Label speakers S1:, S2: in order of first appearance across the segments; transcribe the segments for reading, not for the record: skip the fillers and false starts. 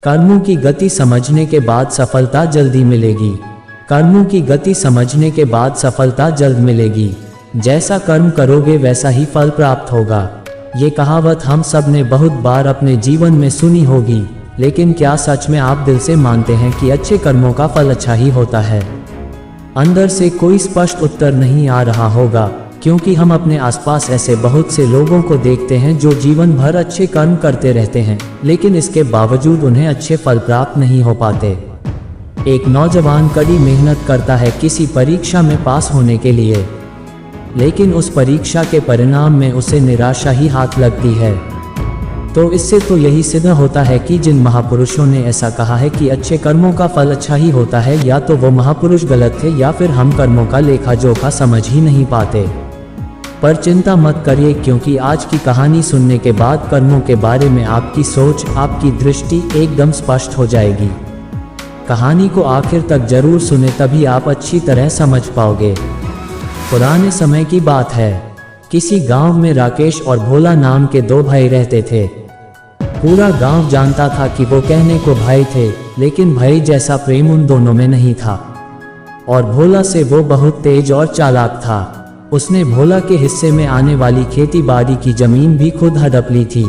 S1: कर्मों की गति समझने के बाद सफलता जल्दी मिलेगी। कर्मों की गति समझने के बाद सफलता जल्द मिलेगी। जैसा कर्म करोगे वैसा ही फल प्राप्त होगा। ये कहावत हम सब ने बहुत बार अपने जीवन में सुनी होगी, लेकिन क्या सच में आप दिल से मानते हैं कि अच्छे कर्मों का फल अच्छा ही होता है? अंदर से कोई स्पष्ट उत्तर नहीं आ रहा होगा, क्योंकि हम अपने आसपास ऐसे बहुत से लोगों को देखते हैं जो जीवन भर अच्छे कर्म करते रहते हैं, लेकिन इसके बावजूद उन्हें अच्छे फल प्राप्त नहीं हो पाते। एक नौजवान कड़ी मेहनत करता है किसी परीक्षा में पास होने के लिए, लेकिन उस परीक्षा के परिणाम में उसे निराशा ही हाथ लगती है। तो इससे तो यही सिद्ध होता है कि जिन महापुरुषों ने ऐसा कहा है कि अच्छे कर्मों का फल अच्छा ही होता है, या तो वो महापुरुष गलत थे या फिर हम कर्मों का लेखा जोखा समझ ही नहीं पाते। पर चिंता मत करिए, क्योंकि आज की कहानी सुनने के बाद कर्मों के बारे में आपकी सोच, आपकी दृष्टि एकदम स्पष्ट हो जाएगी। कहानी को आखिर तक जरूर सुने, तभी आप अच्छी तरह समझ पाओगे। पुराने समय की बात है। किसी गांव में राकेश और भोला नाम के दो भाई रहते थे। पूरा गांव जानता था कि वो कहने को भाई थे, लेकिन भाई जैसा प्रेम उन दोनों में नहीं था। और भोला से वो बहुत तेज और चालाक था। उसने भोला के हिस्से में आने वाली खेती बाड़ी की जमीन भी खुद हड़प ली थी।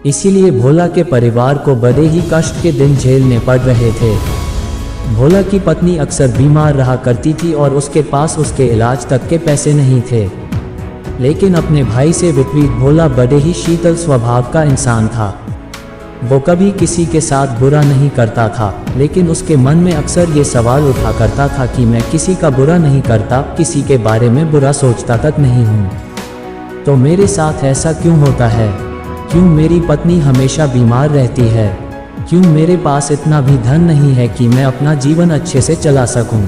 S1: इसीलिए भोला के परिवार को बड़े ही कष्ट के दिन झेलने पड़ रहे थे। भोला की पत्नी अक्सर बीमार रहा करती थी और उसके पास उसके इलाज तक के पैसे नहीं थे। लेकिन अपने भाई से विपरीत भोला बड़े ही शीतल स्वभाव का इंसान था। वो कभी किसी के साथ बुरा नहीं करता था, लेकिन उसके मन में अक्सर ये सवाल उठा करता था कि मैं किसी का बुरा नहीं करता, किसी के बारे में बुरा सोचता तक नहीं हूँ, तो मेरे साथ ऐसा क्यों होता है? क्यों मेरी पत्नी हमेशा बीमार रहती है? क्यों मेरे पास इतना भी धन नहीं है कि मैं अपना जीवन अच्छे से चला सकूं?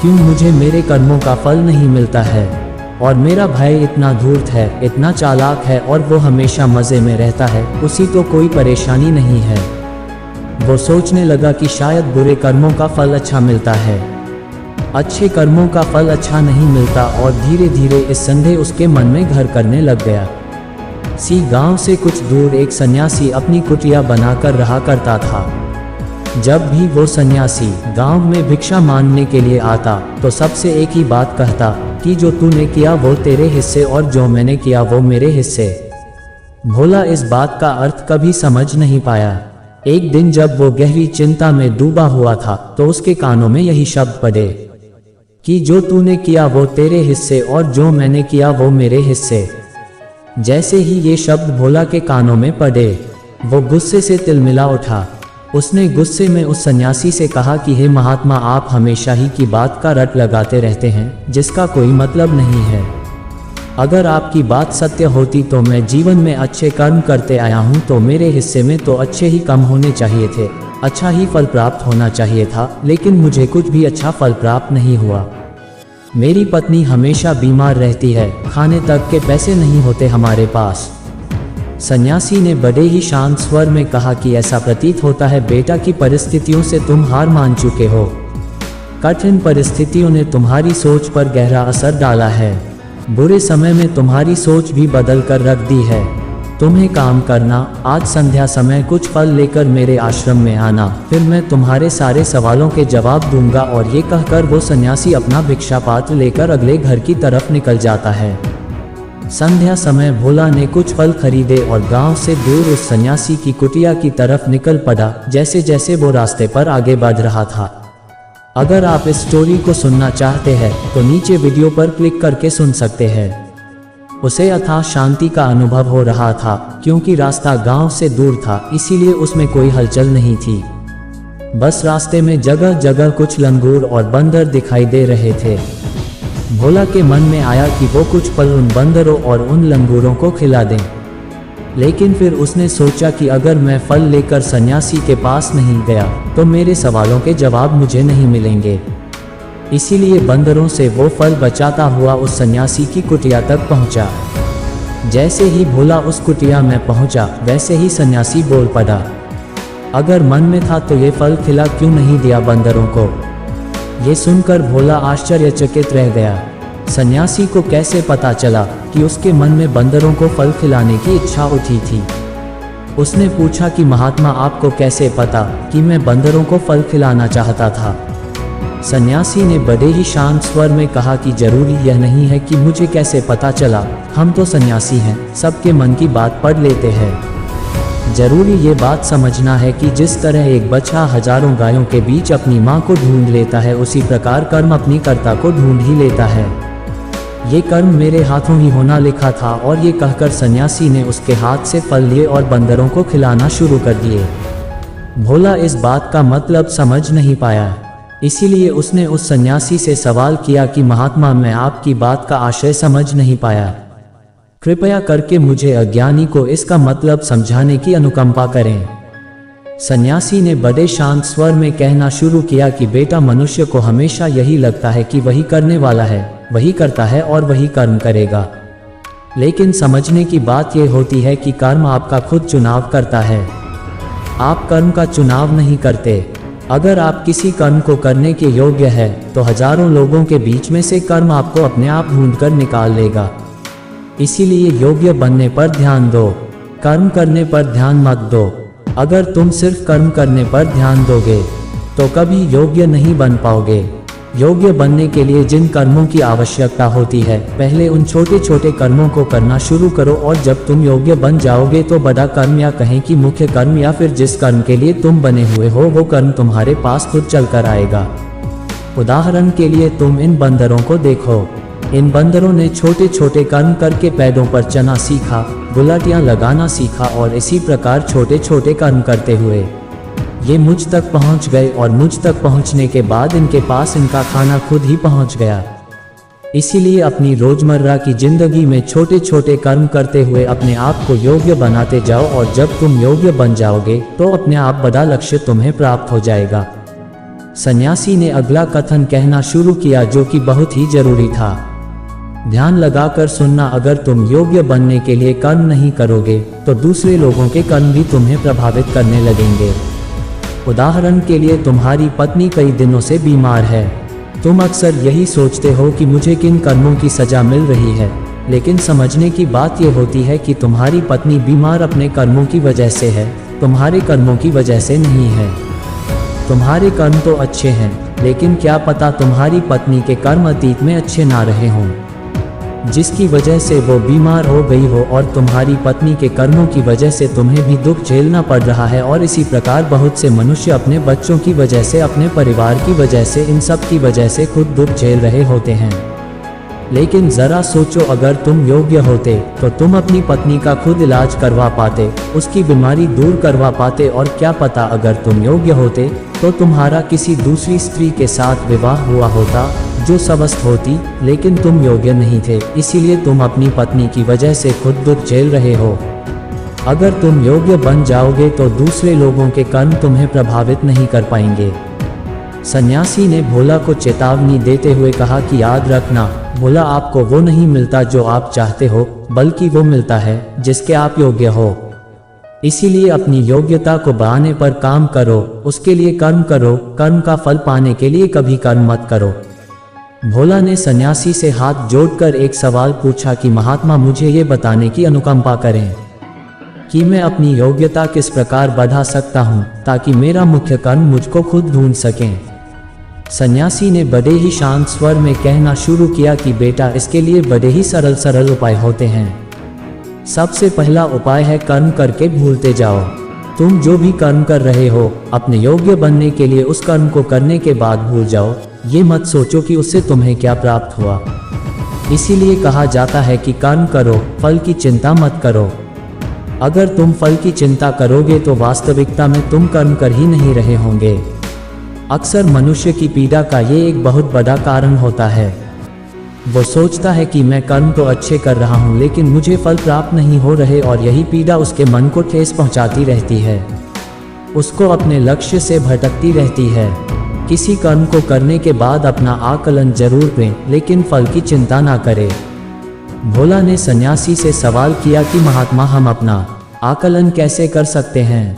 S1: क्यों मुझे मेरे कर्मों का फल नहीं मिलता है? और मेरा भाई इतना धूर्त है, इतना चालाक है और वो हमेशा मज़े में रहता है, उसी तो कोई परेशानी नहीं है। वो सोचने लगा कि शायद बुरे कर्मों का फल अच्छा मिलता है, अच्छे कर्मों का फल अच्छा नहीं मिलता, और धीरे धीरे इस संदेह उसके मन में घर करने लग गया। गांव से कुछ दूर एक सन्यासी अपनी कुटिया बनाकर रहा करता था। जब भी वो सन्यासी गांव में भिक्षा मांगने के लिए आता तो सबसे एक ही बात कहता कि जो तूने किया वो तेरे हिस्से और जो मैंने किया वो मेरे हिस्से। भोला इस बात का अर्थ कभी समझ नहीं पाया। एक दिन जब वो गहरी चिंता में डूबा हुआ था तो उसके कानों में यही शब्द पड़े कि जो तूने किया वो तेरे हिस्से और जो मैंने किया वो मेरे हिस्से। जैसे ही ये शब्द भोला के कानों में पड़े, वो गुस्से से तिलमिला उठा। उसने गुस्से में उस सन्यासी से कहा कि हे महात्मा, आप हमेशा ही की बात का रट लगाते रहते हैं जिसका कोई मतलब नहीं है। अगर आपकी बात सत्य होती तो मैं जीवन में अच्छे कर्म करते आया हूँ, तो मेरे हिस्से में तो अच्छे ही कम होने चाहिए थे, अच्छा ही फल प्राप्त होना चाहिए था, लेकिन मुझे कुछ भी अच्छा फल प्राप्त नहीं हुआ। मेरी पत्नी हमेशा बीमार रहती है, खाने तक के पैसे नहीं होते हमारे पास। सन्यासी ने बड़े ही शांत स्वर में कहा कि ऐसा प्रतीत होता है बेटा कि परिस्थितियों से तुम हार मान चुके हो। कठिन परिस्थितियों ने तुम्हारी सोच पर गहरा असर डाला है। बुरे समय में तुम्हारी सोच भी बदल कर रख दी है। तुम्हें काम करना, आज संध्या समय कुछ फल लेकर मेरे आश्रम में आना, फिर मैं तुम्हारे सारे सवालों के जवाब दूंगा। और ये कहकर वो सन्यासी अपना भिक्षा पात्र लेकर अगले घर की तरफ निकल जाता है। संध्या समय भोला ने कुछ फल खरीदे और गांव से दूर उस सन्यासी की कुटिया की तरफ निकल पड़ा। जैसे जैसे वो रास्ते पर आगे बढ़ रहा था। अगर आप इस स्टोरी को सुनना चाहते हैं तो नीचे वीडियो पर क्लिक करके सुन सकते हैं। उसे अथाह शांति का अनुभव हो रहा था, क्योंकि रास्ता गांव से दूर था, इसीलिए उसमें कोई हलचल नहीं थी। बस रास्ते में जगह जगह कुछ लंगूर और बंदर दिखाई दे रहे थे। भोला के मन में आया कि वो कुछ पल उन बंदरों और उन लंगूरों को खिला दें, लेकिन फिर उसने सोचा कि अगर मैं फल लेकर सन्यासी के पास नहीं गया तो मेरे सवालों के जवाब मुझे नहीं मिलेंगे। इसीलिए बंदरों से वो फल बचाता हुआ उस सन्यासी की कुटिया तक पहुंचा। जैसे ही भोला उस कुटिया में पहुंचा, वैसे ही सन्यासी बोल पड़ा, अगर मन में था तो ये फल खिला क्यों नहीं दिया बंदरों को? ये सुनकर भोला आश्चर्यचकित रह गया। सन्यासी को कैसे पता चला कि उसके मन में बंदरों को फल खिलाने की इच्छा उठी थी? उसने पूछा कि महात्मा आपको कैसे पता कि मैं बंदरों को फल खिलाना चाहता था। सन्यासी ने बड़े ही शांत स्वर में कहा कि जरूरी यह नहीं है कि मुझे कैसे पता चला, हम तो सन्यासी हैं, सबके मन की बात पढ़ लेते हैं। जरूरी ये बात समझना है कि जिस तरह एक बछड़ा हजारों गायों के बीच अपनी माँ को ढूंढ लेता है, उसी प्रकार कर्म अपनी कर्ता को ढूंढ ही लेता है। ये कर्म मेरे हाथों ही होना लिखा था। और ये कहकर सन्यासी ने उसके हाथ से फल लिए और बंदरों को खिलाना शुरू कर दिए। भोला इस बात का मतलब समझ नहीं पाया, इसीलिए उसने उस सन्यासी से सवाल किया कि महात्मा, मैं आपकी बात का आशय समझ नहीं पाया, कृपया करके मुझे अज्ञानी को इसका मतलब समझाने की अनुकंपा करें। सन्यासी ने बड़े शांत स्वर में कहना शुरू किया कि बेटा, मनुष्य को हमेशा यही लगता है कि वही करने वाला है, वही करता है और वही कर्म करेगा। लेकिन समझने की बात यह होती है कि कर्म आपका खुद चुनाव करता है, आप कर्म का चुनाव नहीं करते। अगर आप किसी कर्म को करने के योग्य है तो हजारों लोगों के बीच में से कर्म आपको अपने आप ढूंढकर निकाल लेगा। इसीलिए योग्य बनने पर ध्यान दो, कर्म करने पर ध्यान मत दो। अगर तुम सिर्फ कर्म करने पर ध्यान दोगे तो कभी योग्य नहीं बन पाओगे। योग्य बनने के लिए जिन कर्मों की आवश्यकता होती है, पहले उन छोटे छोटे कर्मों को करना शुरू करो, और जब तुम योग्य बन जाओगे तो बड़ा कर्म, या कहें कि मुख्य कर्म, या फिर जिस कर्म के लिए तुम बने हुए हो वो कर्म तुम्हारे पास खुद चलकर आएगा। उदाहरण के लिए तुम इन बंदरों को देखो। इन बंदरों ने छोटे छोटे कर्म करके पैडों पर चना सीखा, गुलाटियां लगाना सीखा, और इसी प्रकार छोटे छोटे कर्म करते हुए ये मुझ तक पहुंच गए, और मुझ तक पहुंचने के बाद इनके पास इनका खाना खुद ही पहुंच गया। इसीलिए अपनी रोजमर्रा की जिंदगी में छोटे छोटे कर्म करते हुए अपने आप को योग्य बनाते जाओ, और जब तुम योग्य बन जाओगे तो अपने आप बड़ा लक्ष्य तुम्हें प्राप्त हो जाएगा। सन्यासी ने अगला कथन कहना शुरू किया, जो कि बहुत ही जरूरी था। ध्यान लगाकर सुनना, अगर तुम योग्य बनने के लिए कर्म नहीं करोगे तो दूसरे लोगों के कर्म भी तुम्हें प्रभावित करने लगेंगे। उदाहरण के लिए तुम्हारी पत्नी कई दिनों से बीमार है। तुम अक्सर यही सोचते हो कि मुझे किन कर्मों की सजा मिल रही है, लेकिन समझने की बात यह होती है कि तुम्हारी पत्नी बीमार अपने कर्मों की वजह से है, तुम्हारे कर्मों की वजह से नहीं है। तुम्हारे कर्म तो अच्छे हैं, लेकिन क्या पता तुम्हारी पत्नी के कर्म अतीत में अच्छे ना रहे हों, जिसकी वजह से वो बीमार हो गई हो, और तुम्हारी पत्नी के कर्मों की वजह से तुम्हें भी दुख झेलना पड़ रहा है। और इसी प्रकार बहुत से मनुष्य अपने बच्चों की वजह से, अपने परिवार की वजह से, इन सब की वजह से खुद दुख झेल रहे होते हैं। लेकिन ज़रा सोचो, अगर तुम योग्य होते तो तुम अपनी पत्नी का खुद इलाज करवा पाते, उसकी बीमारी दूर करवा पाते, और क्या पता अगर तुम योग्य होते तो तुम्हारा किसी दूसरी स्त्री के साथ विवाह हुआ होता जो स्वस्थ होती, लेकिन तुम योग्य नहीं थे, इसीलिए तुम अपनी पत्नी की वजह से खुद दुख झेल रहे हो। अगर तुम योग्य बन जाओगे तो दूसरे लोगों के कर्म तुम्हें प्रभावित नहीं कर पाएंगे। सन्यासी ने भोला को चेतावनी देते हुए कहा कि याद रखना भोला, आपको वो नहीं मिलता जो आप चाहते हो, बल्कि वो मिलता है जिसके आप योग्य हो। इसीलिए अपनी योग्यता को बढ़ाने पर काम करो, उसके लिए कर्म करो, कर्म का फल पाने के लिए कभी कर्म मत करो। भोला ने सन्यासी से हाथ जोड़कर एक सवाल पूछा कि महात्मा, मुझे ये बताने की अनुकंपा करें कि मैं अपनी योग्यता किस प्रकार बढ़ा सकता हूँ ताकि मेरा मुख्य कर्म मुझको खुद ढूंढ सकें। सन्यासी ने बड़े ही शांत स्वर में कहना शुरू किया कि बेटा, इसके लिए बड़े ही सरल सरल उपाय होते हैं। सबसे पहला उपाय है कर्म करके भूलते जाओ। तुम जो भी कर्म कर रहे हो, अपने योग्य बनने के लिए उस कर्म को करने के बाद भूल जाओ। ये मत सोचो कि उससे तुम्हें क्या प्राप्त हुआ। इसीलिए कहा जाता है कि कर्म करो, फल की चिंता मत करो। अगर तुम फल की चिंता करोगे तो वास्तविकता में तुम कर्म कर ही नहीं रहे होंगे। अक्सर मनुष्य की पीड़ा का ये एक बहुत बड़ा कारण होता है। वो सोचता है कि मैं कर्म तो अच्छे कर रहा हूँ, लेकिन मुझे फल प्राप्त नहीं हो रहे, और यही पीड़ा उसके मन को ठेस पहुँचाती रहती है, उसको अपने लक्ष्य से भटकती रहती है। किसी कर्म को करने के बाद अपना आकलन जरूर करें, लेकिन फल की चिंता ना करें। भोला ने सन्यासी से सवाल किया कि महात्मा, हम अपना आकलन कैसे कर सकते हैं?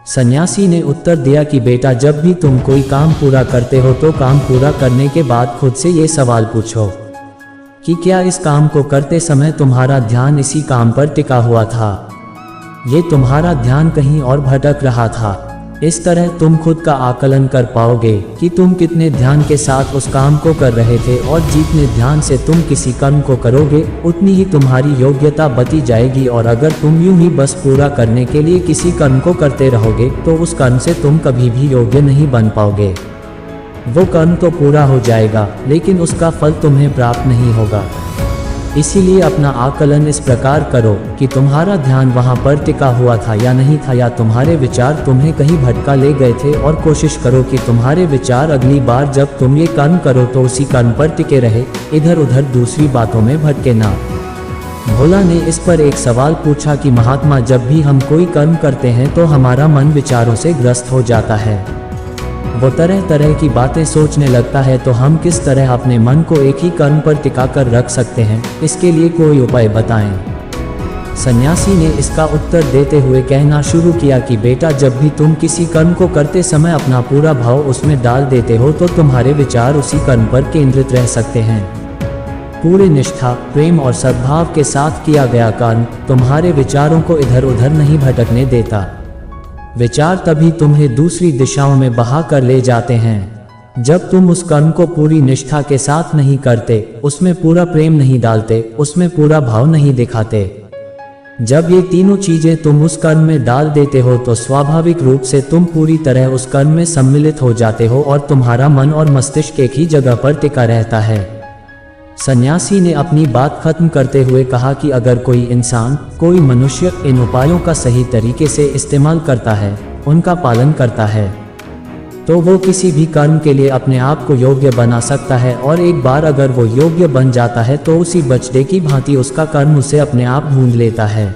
S1: सन्यासी ने उत्तर दिया कि बेटा, जब भी तुम कोई काम पूरा करते हो तो काम पूरा करने के बाद खुद से ये सवाल पूछो कि क्या इस काम को करते समय तुम्हारा ध्यान इसी काम पर टिका हुआ था? ये तुम्हारा ध्यान कहीं और भटक रहा था। इस तरह तुम खुद का आकलन कर पाओगे कि तुम कितने ध्यान के साथ उस काम को कर रहे थे, और जितने ध्यान से तुम किसी कर्म को करोगे उतनी ही तुम्हारी योग्यता बढ़ती जाएगी। और अगर तुम यूं ही बस पूरा करने के लिए किसी कर्म को करते रहोगे तो उस कर्म से तुम कभी भी योग्य नहीं बन पाओगे। वो कर्म तो पूरा हो जाएगा लेकिन उसका फल तुम्हें प्राप्त नहीं होगा। इसीलिए अपना आकलन इस प्रकार करो कि तुम्हारा ध्यान वहाँ पर टिका हुआ था या नहीं था, या तुम्हारे विचार तुम्हें कहीं भटका ले गए थे, और कोशिश करो कि तुम्हारे विचार अगली बार जब तुम ये कर्म करो तो उसी कर्म पर टिके रहे, इधर उधर दूसरी बातों में भटके ना। भोला ने इस पर एक सवाल पूछा कि महात्मा, जब भी हम कोई कर्म करते हैं तो हमारा मन विचारों से ग्रस्त हो जाता है, वो तरह तरह की बातें सोचने लगता है, तो हम किस तरह अपने मन को एक ही कर्म पर टिका कर रख सकते हैं? इसके लिए कोई उपाय बताएं। सन्यासी ने इसका उत्तर देते हुए कहना शुरू किया कि बेटा, जब भी तुम किसी कर्म को करते समय अपना पूरा भाव उसमें डाल देते हो तो तुम्हारे विचार उसी कर्म पर केंद्रित रह सकते हैं। पूरे निष्ठा, प्रेम और सद्भाव के साथ किया गया कर्म तुम्हारे विचारों को इधर उधर नहीं भटकने देता। विचार तभी तुम्हें दूसरी दिशाओं में बहा कर ले जाते हैं जब तुम उस कर्म को पूरी निष्ठा के साथ नहीं करते, उसमें पूरा प्रेम नहीं डालते, उसमें पूरा भाव नहीं दिखाते। जब ये तीनों चीजें तुम उस कर्म में डाल देते हो तो स्वाभाविक रूप से तुम पूरी तरह उस कर्म में सम्मिलित हो जाते हो और तुम्हारा मन और मस्तिष्क एक ही जगह पर टिका रहता है। सन्यासी ने अपनी बात खत्म करते हुए कहा कि अगर कोई इंसान, कोई मनुष्य इन उपायों का सही तरीके से इस्तेमाल करता है, उनका पालन करता है, तो वो किसी भी कर्म के लिए अपने आप को योग्य बना सकता है। और एक बार अगर वो योग्य बन जाता है तो उसी बछड़े की भांति उसका कर्म उसे अपने आप ढूंढ लेता है।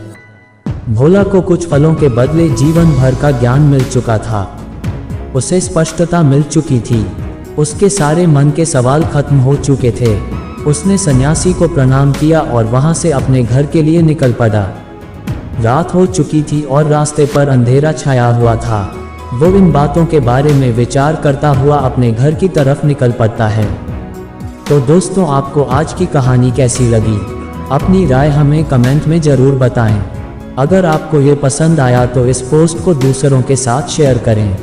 S1: भोला को कुछ फलों के बदले जीवन भर का ज्ञान मिल चुका था, उसे स्पष्टता मिल चुकी थी, उसके सारे मन के सवाल खत्म हो चुके थे। उसने सन्यासी को प्रणाम किया और वहां से अपने घर के लिए निकल पड़ा। रात हो चुकी थी और रास्ते पर अंधेरा छाया हुआ था। वो इन बातों के बारे में विचार करता हुआ अपने घर की तरफ निकल पड़ता है। तो दोस्तों, आपको आज की कहानी कैसी लगी? अपनी राय हमें कमेंट में ज़रूर बताएं। अगर आपको ये पसंद आया तो इस पोस्ट को दूसरों के साथ शेयर करें।